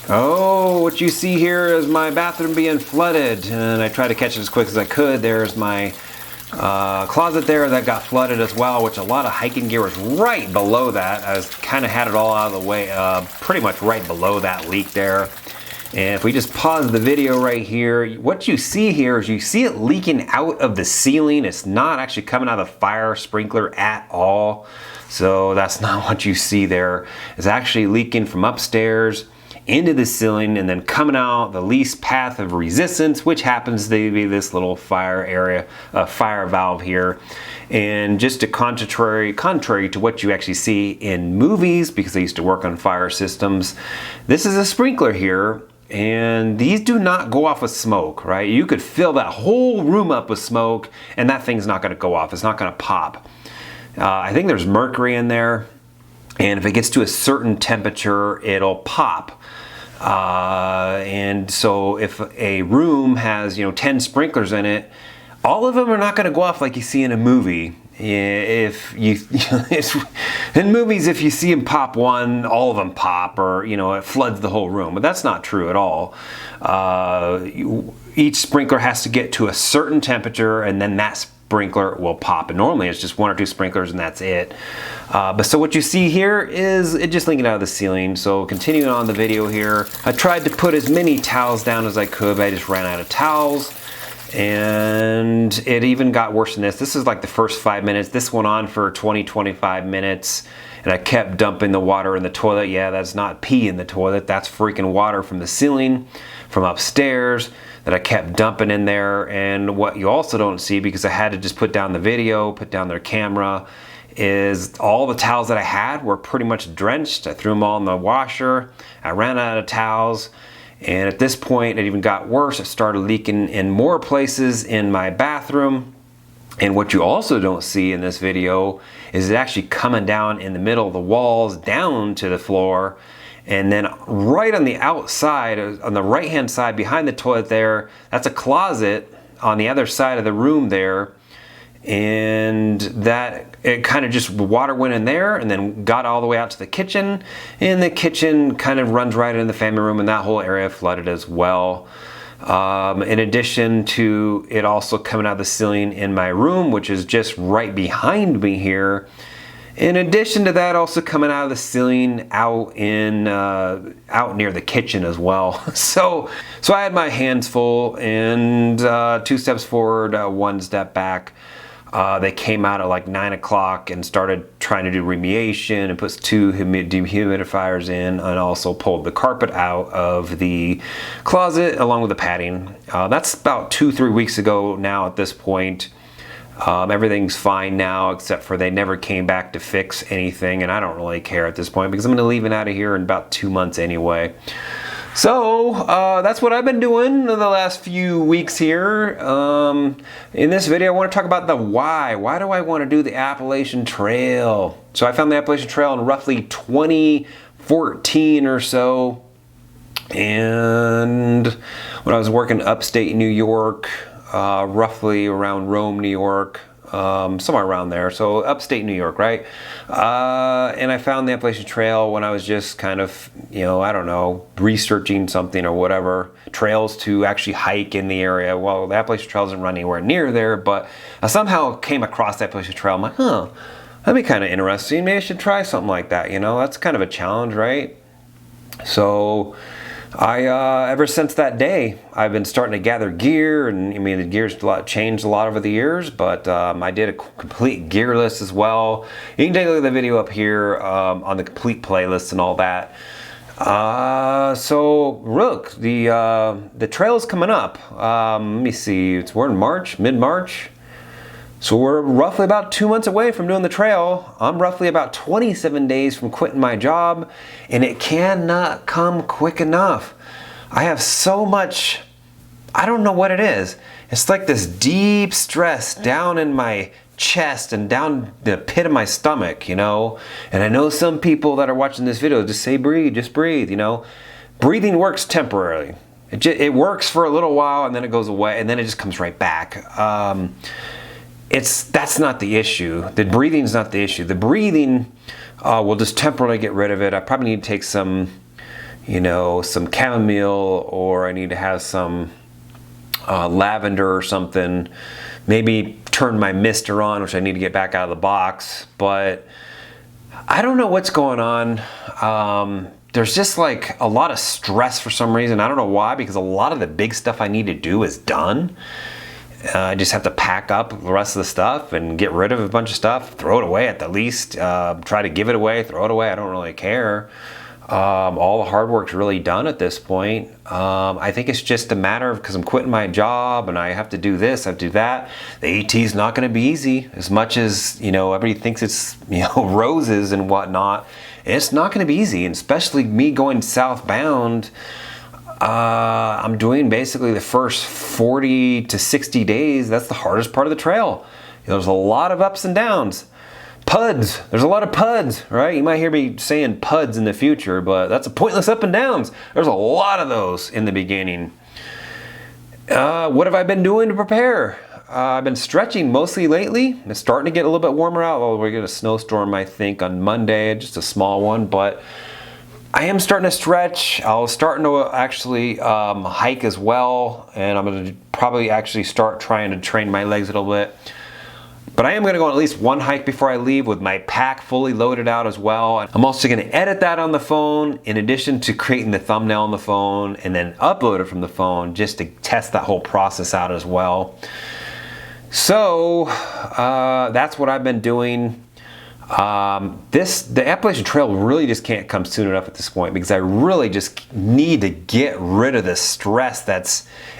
Oh, what you see here is my bathroom being flooded, and I tried to catch it as quick as I could. There's my closet there that got flooded as well, which a lot of hiking gear was right below that. I kind of had it all out of the way, pretty much right below that leak there. And if we just pause the video right here, what you see here is you see it leaking out of the ceiling. It's not actually coming out of the fire sprinkler at all. So that's not what you see there. It's actually leaking from upstairs into the ceiling and then coming out the least path of resistance, which happens to be this little fire area, fire valve here. And just to contrary to what you actually see in movies, because I used to work on fire systems, this is a sprinkler here. And these do not go off with smoke, right? You could fill that whole room up with smoke and that thing's not gonna go off. It's not gonna pop. I think there's mercury in there. And if it gets to a certain temperature, it'll pop. And so if a room has, 10 sprinklers in it, all of them are not gonna go off like you see in a movie. If you, in movies, if you see them pop one, all of them pop, or it floods the whole room. But that's not true at all. Each sprinkler has to get to a certain temperature, and then that sprinkler will pop. And normally it's just one or two sprinklers, and that's it. But so what you see here is it just leaking out of the ceiling. So continuing on the video here, I tried to put as many towels down as I could, but I just ran out of towels. And it even got worse than this. This is like the first 5 minutes. This went on for 20-25 minutes, and I kept dumping the water in the toilet. Yeah, that's not pee in the toilet. That's freaking water from the ceiling, from upstairs, that I kept dumping in there. And what you also don't see, because I had to just put down the video, put down their camera, is all the towels that I had were pretty much drenched. I threw them all in the washer. I ran out of towels. And at this point, it even got worse. It started leaking in more places in my bathroom. And what you also don't see in this video is it actually coming down in the middle of the walls down to the floor. And then right on the outside, on the right-hand side behind the toilet there, that's a closet on the other side of the room there. And that it kind of just water went in there and then got all the way out to the kitchen, and the kitchen kind of runs right into the family room, and that whole area flooded as well. In addition to it also coming out of the ceiling in my room, which is just right behind me here. In addition to that, also coming out of the ceiling out near the kitchen as well. So I had my hands full, and 2 steps forward, 1 step back. They came out at like 9 o'clock and started trying to do remediation and put 2 dehumidifiers in, and also pulled the carpet out of the closet along with the padding. That's about 2-3 weeks ago now at this point. Everything's fine now, except for they never came back to fix anything, and I don't really care at this point because I'm going to leave it out of here in about 2 months anyway. So that's what I've been doing in the last few weeks here. In this video, I want to talk about the why. Why do I want to do the Appalachian Trail? So I found the Appalachian Trail in roughly 2014 or so. And when I was working upstate New York, roughly around Rome, New York, somewhere around there, so upstate New York, right? And I found the Appalachian Trail when I was just kind of, I don't know, researching something or whatever, trails to actually hike in the area. Well, the Appalachian Trail doesn't run anywhere near there, but I somehow came across the Appalachian Trail. I'm like, that'd be kind of interesting. Maybe I should try something like that, That's kind of a challenge, right? So ever since that day, I've been starting to gather gear, and the gear's changed a lot over the years, but I did a complete gear list as well. You can take a look at the video up here on the complete playlist and all that. So look, the trail's coming up. Let me see, we're in March, mid-March. So we're roughly about 2 months away from doing the trail. I'm roughly about 27 days from quitting my job, and it cannot come quick enough. I have so much, I don't know what it is. It's like this deep stress down in my chest and down the pit of my stomach, And I know some people that are watching this video just say breathe, just breathe, Breathing works temporarily. It works for a little while, and then it goes away, and then it just comes right back. That's not the issue. The breathing's not the issue. The breathing will just temporarily get rid of it. I probably need to take some, you know, some chamomile, or I need to have some lavender or something. Maybe turn my mister on, which I need to get back out of the box. But I don't know what's going on. There's just like a lot of stress for some reason. I don't know why, because a lot of the big stuff I need to do is done. I just have to pack up the rest of the stuff and get rid of a bunch of stuff, throw it away at the least, try to give it away, throw it away. I don't really care. All the hard work's really done at this point. I think it's just a matter of, because I'm quitting my job and I have to do this, I have to do that. The AT's not going to be easy, as much as, you know, everybody thinks it's, you know, roses and whatnot. It's not going to be easy, and especially me going southbound. I'm doing basically the first 40 to 60 days. That's the hardest part of the trail. There's a lot of ups and downs. Puds. There's a lot of puds, right? You might hear me saying puds in the future, but that's a pointless up and downs. There's a lot of those in the beginning. What have I been doing to prepare? I've been stretching mostly lately. It's starting to get a little bit warmer out. Well, we're getting a snowstorm, I think, on Monday, just a small one, but I am starting to stretch. I was starting to actually hike as well, and I'm going to probably actually start trying to train my legs a little bit. But I am going to go on at least one hike before I leave with my pack fully loaded out as well. I'm also going to edit that on the phone, in addition to creating the thumbnail on the phone, and then upload it from the phone just to test that whole process out as well. So that's what I've been doing. The Appalachian Trail really just can't come soon enough at this point, because I really just need to get rid of the stress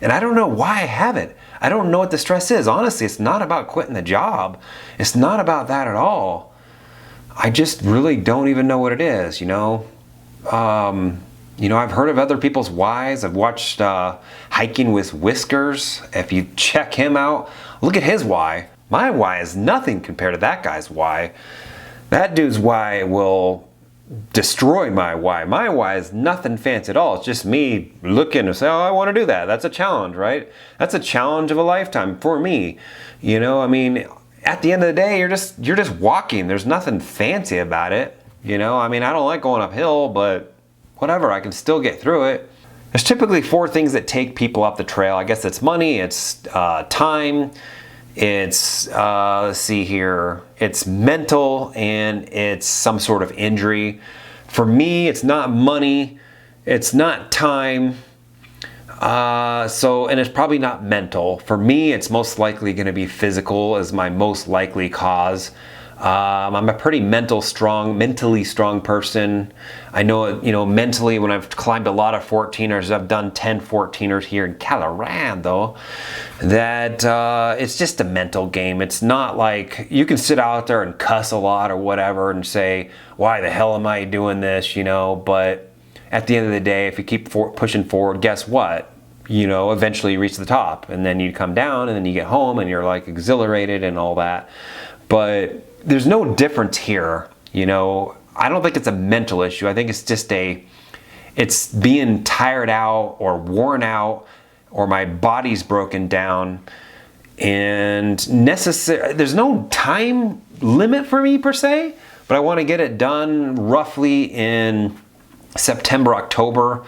and I don't know why I have it. I don't know what the stress is. Honestly, it's not about quitting the job. It's not about that at all. I just really don't even know what it is, you know. You know, I've heard of other people's whys. I've watched Hiking with Whiskers. If you check him out, look at his why. My why is nothing compared to that guy's why. That dude's why will destroy my why. My why is nothing fancy at all. It's just me looking to say, oh, I want to do that. That's a challenge, right? That's a challenge of a lifetime for me. You know, I mean, at the end of the day, you're just walking. There's nothing fancy about it. You know, I mean, I don't like going uphill, but whatever, I can still get through it. There's typically 4 things that take people up the trail. I guess it's money, it's time, it's, let's see here, it's mental, and it's some sort of injury. For me, it's not money, it's not time, and it's probably not mental. For me, it's most likely going to be physical as my most likely cause. I'm a pretty mentally strong person. I know, you know, mentally, when I've climbed a lot of 14ers, I've done 10 14ers here in Colorado, that it's just a mental game. It's not like you can sit out there and cuss a lot or whatever and say, why the hell am I doing this, you know, but at the end of the day, if you keep pushing forward, guess what? You know, eventually you reach the top, and then you come down, and then you get home, and you're like exhilarated and all that. But there's no difference here, you know. I don't think it's a mental issue. I think it's just it's being tired out or worn out, or my body's broken down, and there's no time limit for me per se, but I want to get it done roughly in September, October,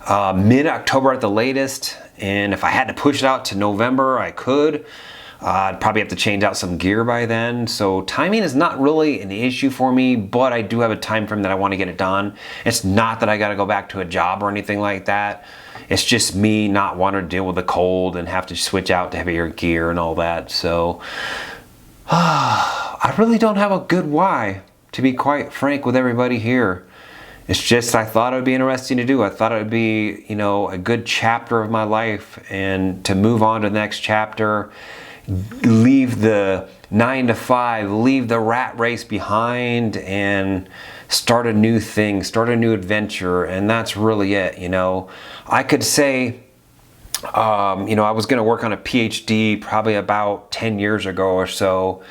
mid-October at the latest. And if I had to push it out to November, I could. I'd probably have to change out some gear by then. So timing is not really an issue for me, but I do have a time frame that I want to get it done. It's not that I got to go back to a job or anything like that. It's just me not wanting to deal with the cold and have to switch out to heavier gear and all that. So I really don't have a good why, to be quite frank with everybody here. It's just, I thought it would be interesting to do. I thought it would be, you know, a good chapter of my life, and to move on to the next chapter, leave the 9 to 5, leave the rat race behind, and start a new thing, start a new adventure. And that's really it, you know. I could say, you know, I was going to work on a PhD probably about 10 years ago or so.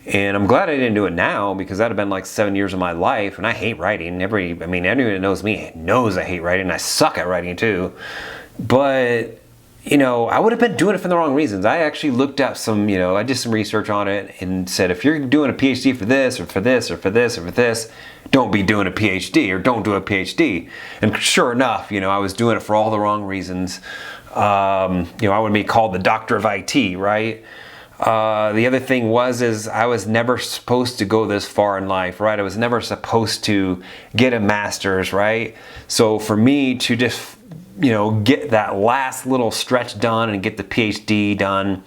And I'm glad I didn't do it now, because that'd have been like 7 years of my life. And I hate writing. Anyone that knows me knows I hate writing. I suck at writing too. But, you know, I would have been doing it for the wrong reasons. I actually looked up some, you know, I did some research on it and said, if you're doing a PhD for this or for this or for this or for this, don't be doing a PhD or don't do a PhD. And sure enough, you know, I was doing it for all the wrong reasons. You know, I would be called the doctor of IT, right? The other thing is I was never supposed to go this far in life, right? I was never supposed to get a master's, right? So for me to just, you know, get that last little stretch done and get the PhD done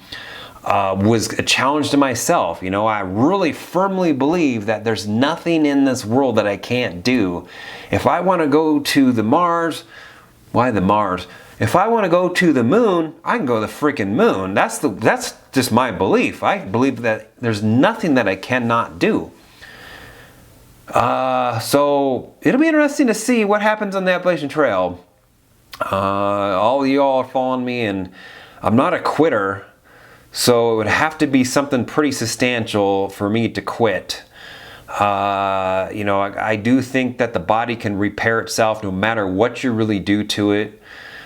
was a challenge to myself. You know, I really firmly believe that there's nothing in this world that I can't do. If I want to go to the Mars, why the Mars? If I want to go to the moon, I can go to the freaking moon. That's just my belief. I believe that there's nothing that I cannot do. So it'll be interesting to see what happens on the Appalachian Trail. All of y'all are following me, and I'm not a quitter, so it would have to be something pretty substantial for me to quit. You know, I do think that the body can repair itself no matter what you really do to it.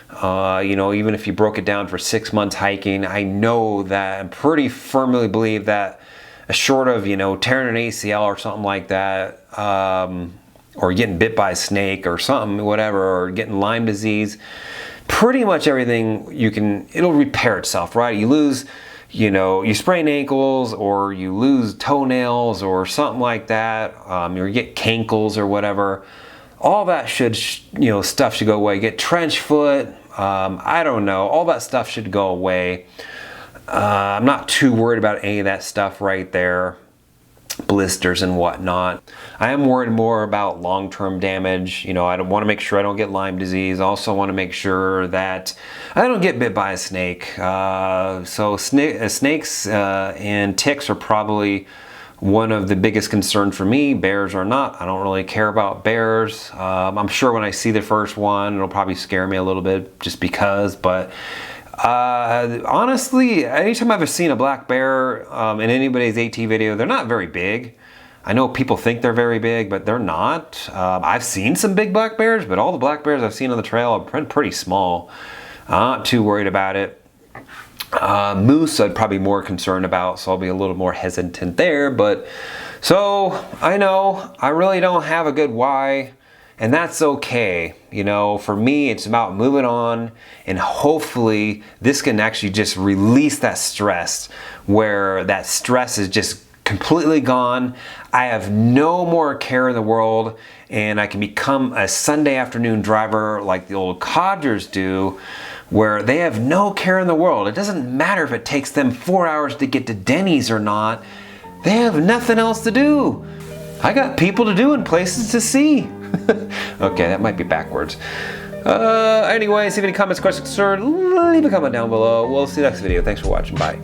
You know, even if you broke it down for 6 months hiking, I know that I pretty firmly believe that short of, you know, tearing an ACL or something like that, or getting bit by a snake or something, whatever, or getting Lyme disease, pretty much everything it'll repair itself, right? You lose, you know, you sprain ankles or you lose toenails or something like that, or you get cankles or whatever. All that stuff should go away. You get trench foot, I don't know, all that stuff should go away. I'm not too worried about any of that stuff right there. Blisters and whatnot. I am worried more about long-term damage. You know, I want to make sure I don't get Lyme disease. I also want to make sure that I don't get bit by a snake. So snakes and ticks are probably one of the biggest concerns for me. Bears are not. I don't really care about bears. I'm sure when I see the first one, it'll probably scare me a little bit just because, but honestly, anytime I've seen a black bear in anybody's AT video, they're not very big. I know people think they're very big, but they're not. I've seen some big black bears, but all the black bears I've seen on the trail have been pretty small. I'm not too worried about it. Moose I'd probably be more concerned about, so I'll be a little more hesitant there. But so I know I really don't have a good why. And that's okay. You know, for me, it's about moving on, and hopefully this can actually just release that stress, where that stress is just completely gone. I have no more care in the world, and I can become a Sunday afternoon driver like the old codgers do, where they have no care in the world. It doesn't matter if it takes them 4 hours to get to Denny's or not. They have nothing else to do. I got people to do and places to see. Okay, that might be backwards. Anyways, if you have any comments, questions, concerns, leave a comment down below. We'll see you next video. Thanks for watching. Bye.